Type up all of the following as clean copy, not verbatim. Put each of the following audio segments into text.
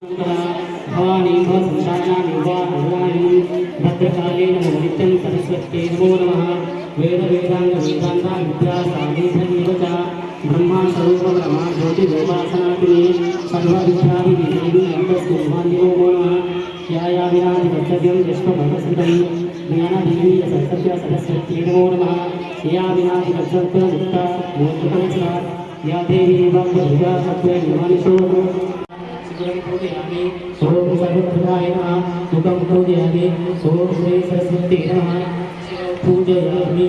भवानी भद्रकाले नमो नित्यं सरस्वत्यै नमो नमः। वेद वेदांग वेदांगा विद्या साधीधन्यव च ब्रह्मा स्वरूप ब्रह्मा ज्योतिर्योपासनाग्नि सर्वविद्याविदेवी अन्तस्कुर्वान्यो नमो नमः। या विनादि कर्तव्यं विश्वभवसुतं ज्ञानदेवी सरस्वत्या सरस्वत्यै नमो नमः। या विनादि कर्तव्यं मुक्ता मोक्षपरिसरा या देवी भक्तभुजा सत्त्वे निर्मानिषो पूजयामि। ओम सर्वप्रदाय नमः। मुखं पूजयामि। ओम श्री सरस्वती नमः। पूजयामि।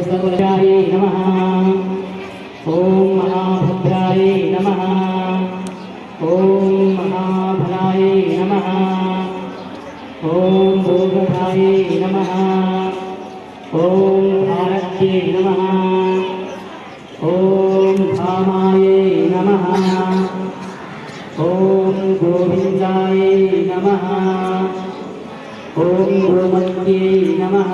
सर्वभद्राय नमः। ओम महाभद्राय नमः। ओम महाभद्राय नमः। ओम भोगधाय नमः। ओम भारत्यै नमः। ओम धामाय नमः। ओम गोविंदाय नमः। ओम गोमत्यै नमः।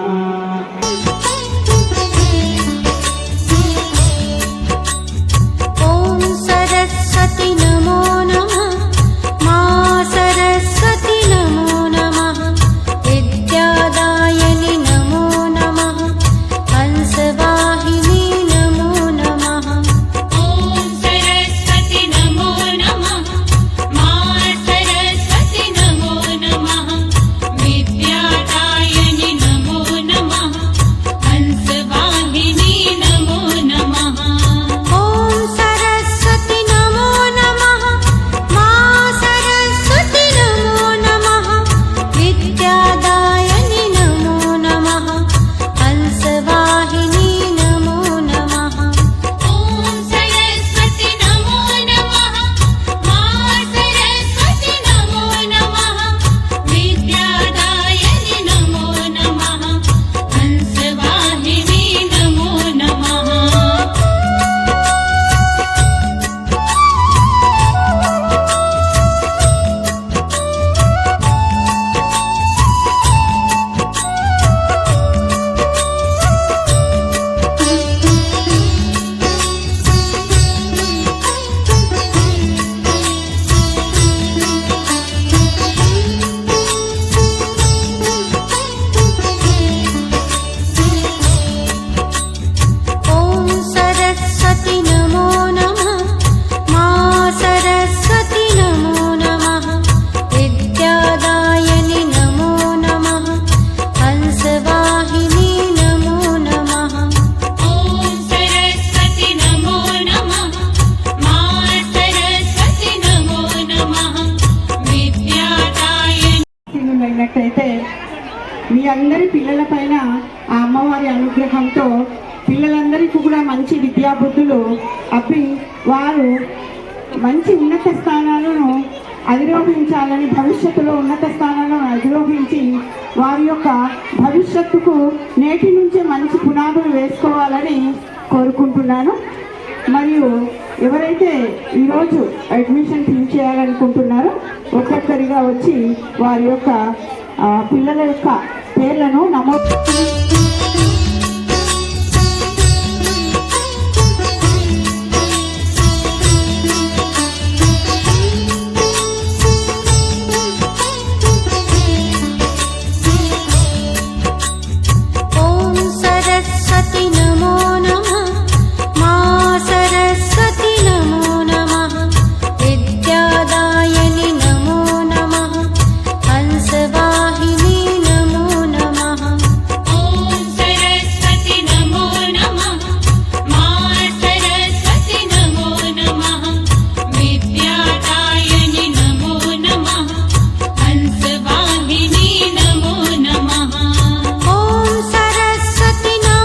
ओम सरस्वती नमो नमः। मां सरस्वती नमो नमः। विद्यादायिनी नमो नमः। हंसवाहिनी नमो नमः। ओम सरस्वती नमो नमः। मां सरस्वती नमो नमः। विद्यादायिनी नमो नमः। हंसवाहिनी नमो नमः। ओम सरस्वती नमो नमः। मां सरस्वती नमो नमः। विद्यादायिनी नमो नमः। हंसवाहिनी नमो नमः। ओम सरस्वती नमो नमः। मां सरस्वती नमो नमः। विद्यादायिनी नमो नमः। हंसवाहिनी नमो नमः। ओम सरस्वती नमो नमः। मां सरस्वती नमो नमः। विद्यादायिनी नमो नमः। हंसवाहिनी नमो नमः। ओम सरस्वती नमो नमः। मां सरस्वती नमो नमः। विद्यादायिनी అయినట్టయితే మీ అందరి పిల్లలపైన ఆ అమ్మవారి అనుగ్రహంతో పిల్లలందరికీ కూడా మంచి విద్యాబుద్ధులు అప్పి వారు మంచి ఉన్నత స్థానాలను అధిరోహించాలని, భవిష్యత్తులో ఉన్నత స్థానాలను అధిరోహించి వారి యొక్క భవిష్యత్తుకు నేటి నుంచే మంచి పునాదులు వేసుకోవాలని కోరుకుంటున్నాను. మరియు ఎవరైతే ఈరోజు అడ్మిషన్ ఫిల్ చేయాలనుకుంటున్నారో ఒక్కొక్కరిగా వచ్చి వారి యొక్క పిల్లల యొక్క పేర్లను నమోదు